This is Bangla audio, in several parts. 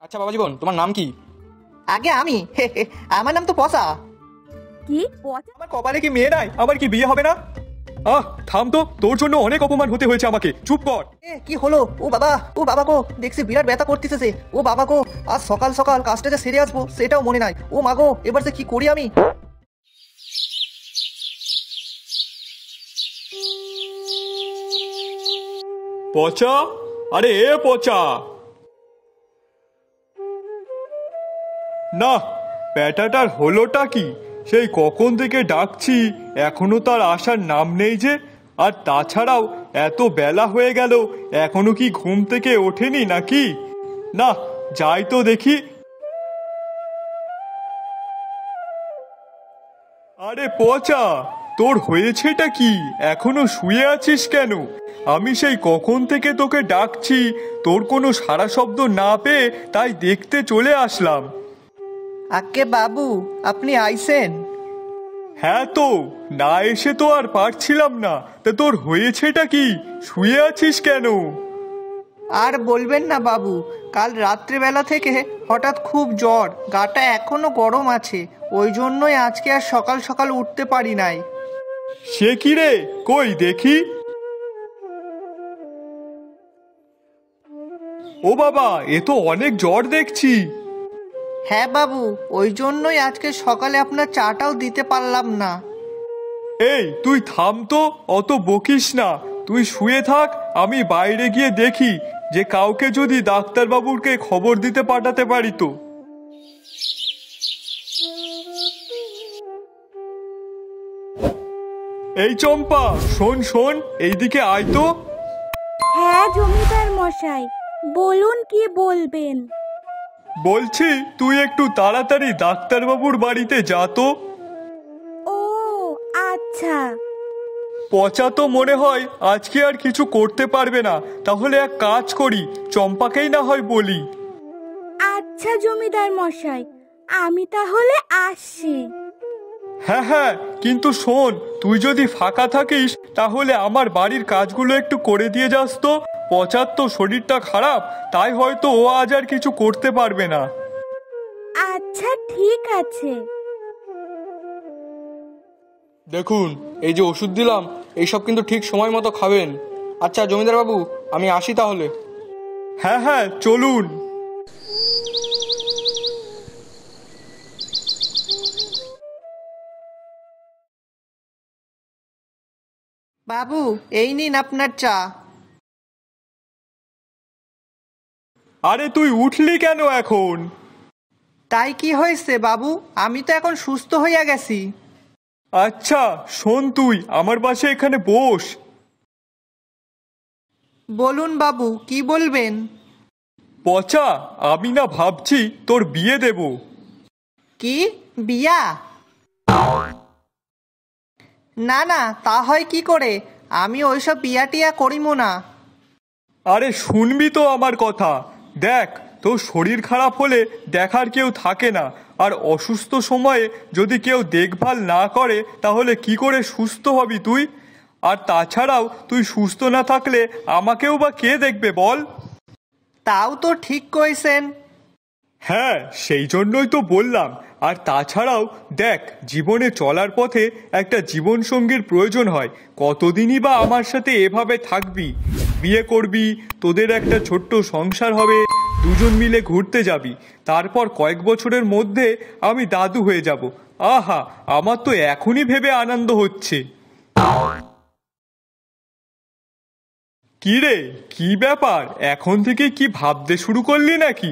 আচ্ছা বাবা জীবন, তোমার নাম কি? আগে আমি আমার নাম তো পচা। কি পচা? আমার কপালে কি মেয়ে নাই? আমার কি বিয়ে হবে না? থাম তো, তোর জন্য অনেক অপমান হতে হয়েছে আমাকে, চুপ কর। কি হলো? ও বাবা গো, দেখছি বিরাট ব্যথা করতেছে। ও বাবা গো, আজ সকাল সকাল কাজটা যে সেরে আসবো সেটাও মনে নাই। ও মা গো, এবার যে কি করি আমি। পচা, আরে এ পচা, না ব্যাটাটার হলোটা কি? সেই কখন থেকে ডাকছি, এখনো তার আসার নাম নেই যে। আর তাছাড়াও এত বেলা হয়ে গেল, এখনো কি ঘুম থেকে ওঠেনি নাকি? না, যাই তো দেখি। আরে পচা, তোর হয়েছেটা কি? এখনো শুয়ে আছিস কেন? আমি সেই কখন থেকে তোকে ডাকছি, তোর কোনো সাড়া শব্দ না পেয়ে তাই দেখতে চলে আসলাম। আগে বাবু, আপনি আইছেন? হ্যাঁ তো, না এসে তো আর পারছিলাম না। তা তোর হয়েছেটা কি? শুয়ে আছিস কেন? আর বলবেন না বাবু, কাল রাত্রিবেলা থেকে হঠাৎ খুব জ্বর, গাটা এখনো গরম আছে। ওই জন্যই আজকে আর সকাল সকাল উঠতে পারি নাই। সে কি রে, কই দেখি। ও বাবা, এ তো অনেক জ্বর দেখছি। হ্যাঁ বাবু, ওই জন্যই আজকে সকালে আপনার চাটাও দিতে পারলাম না। এই তুই থাম তো, অত বকিস না। তুই শুয়ে থাক, আমি বাইরে গিয়ে দেখি যে কাউকে যদি ডাক্তারবাবুকে খবর দিতে পাঠাতে পারি তো। এই চম্পা, শোন শোন, এইদিকে আয় তো। হ্যাঁ জমিদার মশাই, বলুন কি বলবেন। বলছি তুই একটু তাড়াতাড়ি ডাক্তারবাবুর বাড়িতে যা তো। ও আচ্ছা। পচা তো মনে হয় আজকে আর কিছু করতে পারবে না। তাহলে এক কাজ করি, চম্পাকেই না হয় বলি। আচ্ছা জমিদার মশাই, আমি তাহলে আসছি। হ্যাঁ হ্যাঁ, কিন্তু শোন, তুই যদি ফাঁকা থাকিস তাহলে আমার বাড়ির কাজগুলো একটু করে দিয়ে যাস তো। পচার তো শরীরটা খারাপ, তাই হয়তো ও আজ আর কিছু করতে পারবে না। আচ্ছা ঠিক আছে। দেখুন, এই যে ওষুধ দিলাম, এইসব কিন্তু ঠিক সময় মতো খাবেন। আচ্ছা জমিদার বাবু, আমি আসি তাহলে। হ্যাঁ হ্যাঁ, চলুন। বাবু, এই নিন আপনার চা। আরে তুই উঠলি কেন এখন? তাই কি হয়েছে বাবু? আমি তো এখন সুস্থ হইয়া গেছি। আচ্ছা শোন, তুই আমার পাশে এখানে বস। বলুন বাবু, কি বলবেন? পচা, আমি না ভাবছি তোর বিয়ে দেব। কি বিয়া? না না, তা হয় কি করে? আমি ওইসব বিয়া টিয়া করিমো না। আরে শুনবি তো আমার কথা। দেখ, তোর শরীর খারাপ হলে দেখার কেউ থাকে না, আর অসুস্থ সময়ে যদি কেউ দেখভাল না করে তাহলে কি করে সুস্থ হবি তুই? আর তাছাড়াও তুই সুস্থ না থাকলে আমাকেও বা কে দেখবে বল? তাও তো ঠিক কইছেন। হ্যাঁ, সেই জন্যই তো বললাম। আর তাছাড়াও দেখ, জীবনে চলার পথে একটা জীবন সঙ্গীর প্রয়োজন হয়। কতদিনই বা আমার সাথে এভাবে থাকবি? বিয়ে করবি, তোদের একটা ছোট্ট সংসার হবে, দুজন মিলে ঘুরতে যাবি, তারপর কয়েক বছরের মধ্যে আমি দাদু হয়ে যাব। আহা, আমার তো এখনই ভেবে আনন্দ হচ্ছে। কি রে, কি ব্যাপার? এখন থেকে কি ভাবতে শুরু করলি নাকি?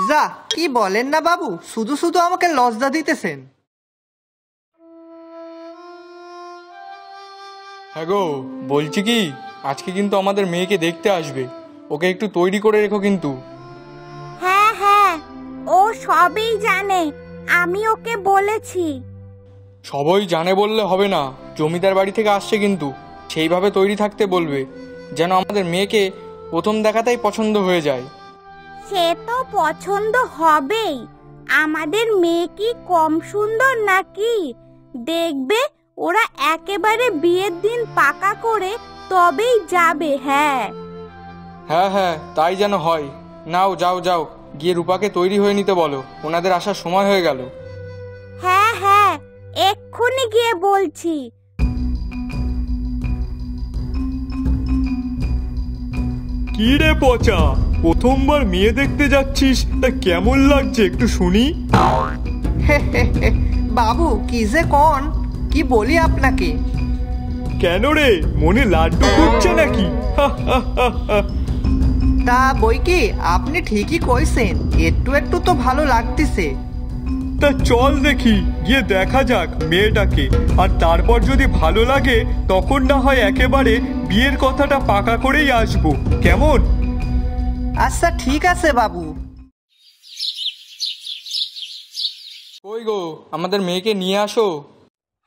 যা, কি বলেন না বাবু, শুধু শুধু আমাকে লজ্জা দিতেছেন। হ্যাঁ গো, বলছি কি, আজকে কিন্তু আমাদের মেয়েকে দেখতে আসবে। ওকে একটু তৈরি করে রেখো কিন্তু। হ্যাঁ হ্যাঁ, ও সবই জানে, আমি ওকে বলেছি। সবই জানে বললে হবে না, জমিদার বাড়ি থেকে আসছে কিন্তু। সেইভাবে তৈরি থাকতে বলবে, যেন আমাদের মেয়েকে প্রথম দেখাতেই পছন্দ হয়ে যায়। সে তো পছন্দ হবেই। আমাদের মেয়ে কি কম সুন্দর নাকি? দেখবে, ওরা একেবারে বিয়ের দিন পাকা করে তবেই যাবে। হ্যাঁ হ্যাঁ হ্যাঁ, তাই যেন হয়। নাও যাও যাও, গিয়ে রূপাকে তৈরি হয়ে নিতে বলো, ওনাদের আসার সময় হয়ে গেল। হ্যাঁ হ্যাঁ, এক্ষুনি গিয়ে বলছি। কি রে পচা, প্রথমবার মেয়ে দেখতে যাচ্ছিস, তা কেমন লাগছে একটু শুনি। বাবু কি যে কন, কি বলি আপনাকে। কেন রে, মনে লাড্ডু ফুটছে নাকি? তা বই কি, আপনি ঠিকই কইছেন, একটু একটু তো ভালো লাগতেছে। তা চল দেখি, গিয়ে দেখা যাক মেয়েটাকে, আর তারপর যদি ভালো লাগে তখন না হয় একেবারে বিয়ের কথাটা পাকা করেই আসবো, কেমন? আচ্ছা ঠিক আছে বাবু। কই গো, আমাদের মেয়েকে নিয়ে আসো।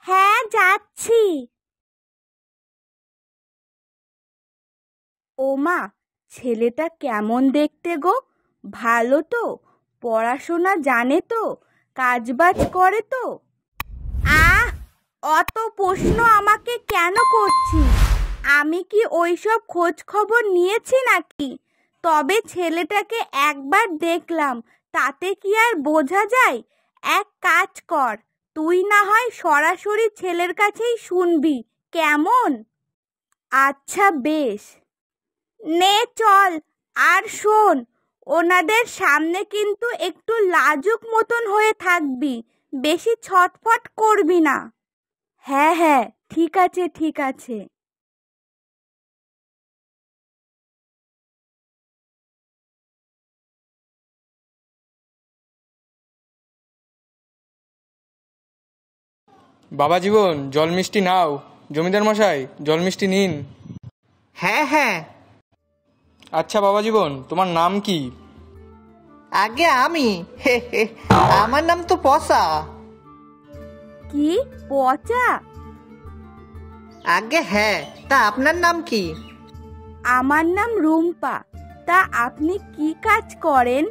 হ্যাঁ যাচ্ছি। ওমা, ছেলেটা কেমন দেখতে গো? ভালো তো? পড়াশোনা জানে তো? কাজবাজ করে তো? আহ, অত প্রশ্ন আমাকে কেন করছিস? আমি কি ওইসব খোঁজ খবর নিয়েছি নাকি? তবে ছেলেটাকে একবার দেখলাম, তাতে কি আর বোঝা যায়? এক কাজ কর, তুই না হয় সরাসরি ছেলের কাছেই শুনবি, কেমন? আচ্ছা বেশ, নে চল। আর শোন, ওনাদের সামনে কিন্তু একটু লাজুক মতন হয়ে থাকবি, বেশি ছটফট করবি না। হ্যাঁ হ্যাঁ, ঠিক আছে ঠিক আছে। বাবা জীবন, জল মিষ্টি নাও। জমিদার মশাই, জল মিষ্টি নিন। হ্যাঁ হ্যাঁ। আচ্ছা বাবা জীবন, তোমার নাম কি? আগে আমি আমার নাম তো পসা। কি পচা? আগে হ্যাঁ, তা আপনার নাম কি? আমার নাম রুম্পা। তা আপনি কি কাজ করেন?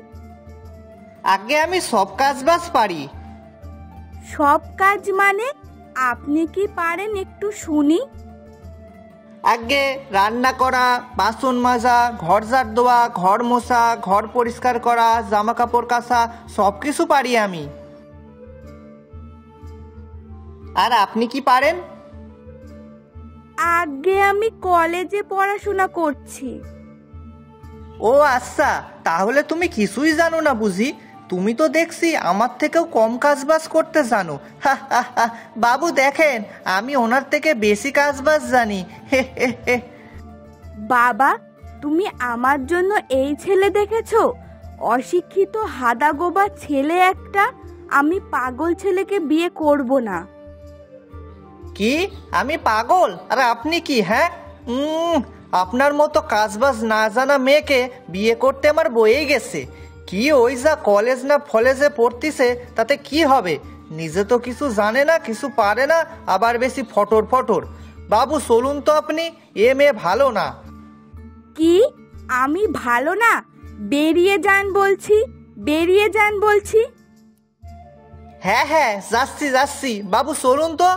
আগে আমি সব কাজ বাজ পারি। সব কাজ মানে? আপনি কি পারেন একটু শুনি। আগে রান্না করা, বাসন মাজা, ঘর ঝাড় দেওয়া, ঘর মোছা, ঘর পরিষ্কার করা, জামা কাপড় কাচা, সব কিছু পারি আমি। আর আপনি কি পারেন? আগে আমি কলেজে পড়াশোনা করছি। ও আচ্ছা, তাহলে তুমি কিছুই জানো না বুঝি? তুমি তো দেখছি আমার থেকেও কম কাজবাজ করতে জানো। বাবু দেখেন, আমি ওনার থেকে বেশি কাজবাজ জানি। বাবা, তুমি আমার জন্য এই ছেলে দেখেছো? অশিক্ষিত হাদাগোবা ছেলে একটা। আমি পাগল ছেলেকে বিয়ে করব না। কি আমি পাগল? আর আপনি কি? হ্যাঁ, আপনার মতো কাজবাজ না জানা মেয়েকে বিয়ে করতে আমার বয়েই গেছে। কি ওই যা কলেজ না ফলেজে পড়তিছে, তাতে কি হবে? নিজে তো কিছু জানে না, কিছু পারে না, আবার বেশি ফটর ফটর। বাবু চলুন তো আপনি, এ মেয়ে ভালো না। কি আমি ভালো না? বেরিয়ে যান বলছি, বেরিয়ে যান বলছি। হ্যাঁ হ্যাঁ, যাচ্ছি যাচ্ছি। বাবু চলুন তো।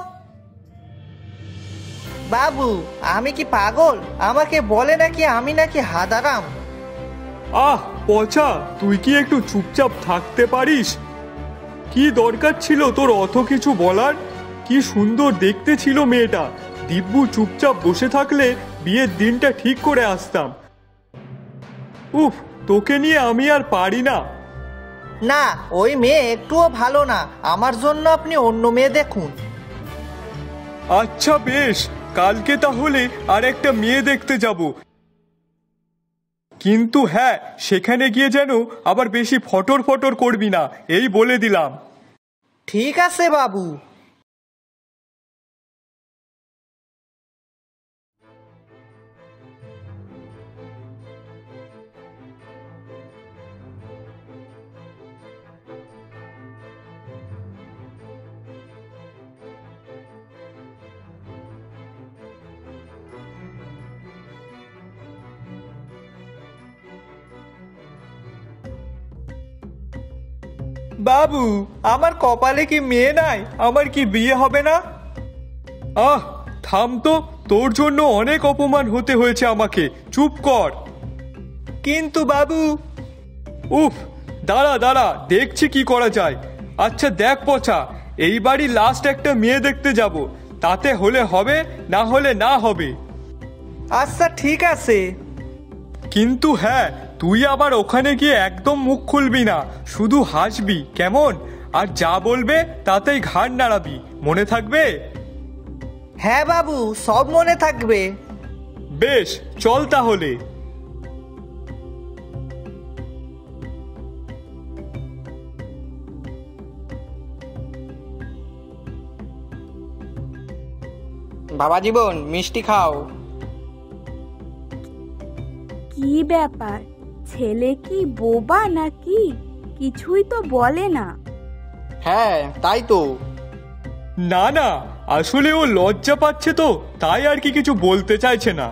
বাবু আমি কি পাগল? আমাকে বলে নাকি আমি নাকি হাদারাম। আহ পচা, তুই কি একটু চুপচাপ থাকতে পারিস? কি দরকার ছিল তোর অত কিছু বলার? কি সুন্দর দেখতে ছিল মেয়েটা। দিব্যু চুপচাপ বসে থাকলে বিয়ের দিনটা ঠিক করে আসতাম। উফ, তোকে নিয়ে আমি আর পারি না। না, ওই মেয়ে একটুও ভালো না। আমার জন্য আপনি অন্য মেয়ে দেখুন। আচ্ছা বেশ, কালকে তাহলে আর একটা মেয়ে দেখতে যাব, কিন্তু হ্যাঁ, সেখানে গিয়ে যেন আবার বেশি ফটর ফটর করবি না, এই বলে দিলাম। ঠিক আছে বাবু। বাবু আমার কপালে কি মেয়ে নাই? আমার কি বিয়ে হবে না? আহ থাম তো, তোর জন্য অনেক অপমান হতে হয়েছে আমাকে, চুপ কর। কিন্তু বাবু। উফ, দাঁড়া দাঁড়া, দেখছি কি করা যায়। আচ্ছা দেখ পচা, এই বাড়ি লাস্ট একটা মেয়ে দেখতে যাব, তাতে হলে হবে, না হলে না হবে। আচ্ছা ঠিক আছে। কিন্তু হ্যাঁ, তুই আবার ওখানে গিয়ে একদম মুখ খুলবি না, শুধু হাসবি কেমন? আর যা বলবে তাতেই ঘাড় নাড়াবি, মনে থাকবে? হ্যাঁ বাবু, সব মনে থাকবে। বেশ, চল তাহলে। বাবা জীবন, মিষ্টি খাও। কি ব্যাপার, ছেলে কি বোবা নাকি? কিছুই তো বলে না। হ্যাঁ তাই তো। না না, আসলে ও লজ্জা পাচ্ছে তো, তাই আর কি কিছু বলতে চাইছে না।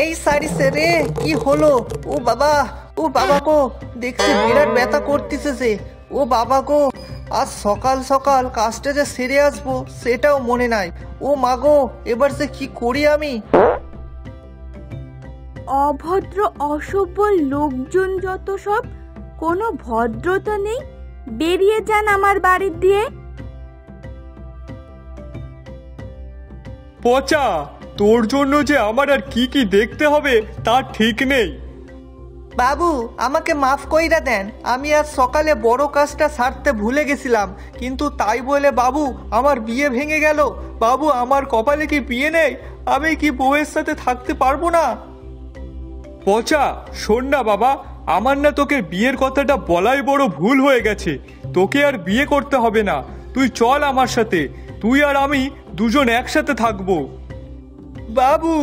এই সারিছে রে, কি হলো? ও বাবা, ও বাবা গো, দেখছি বিরাট ব্যথা করতেছে যে। ও বাবা গো, আজ সকাল সকাল কাজটা যে সেরে আসবো সেটাও মনে নাই। ও মা গো, এবার যে কি করি আমি? অভদ্র অসভ্য লোকজন যত সব, কোনো ভদ্রতা নেই। বেরিয়ে যান আমার বাড়ির দিয়ে। পচা, তোর জন্য যে আমার আর কি কি দেখতে হবে তার ঠিক নেই। বাবু, আমাকে মাফ কইরা দেন, আমি আজ সকালে বড় কাজটা সারতে ভুলে গেছিলাম, কিন্তু তাই বলে বাবু আমার বিয়ে ভেঙে গেল। বাবু, আমার কপালে কি বিয়ে নেই? আমি কি বউয়ের সাথে থাকতে পারবো না? পচা, শোন না বাবা, আমার না তোকে বিয়ের কথাটা বলাই বড় ভুল হয়ে গেছে। তোকে আর বিয়ে করতে হবে না, তুই চল আমার সাথে, তুই আর আমি দুজন একসাথে থাকবো। বাবু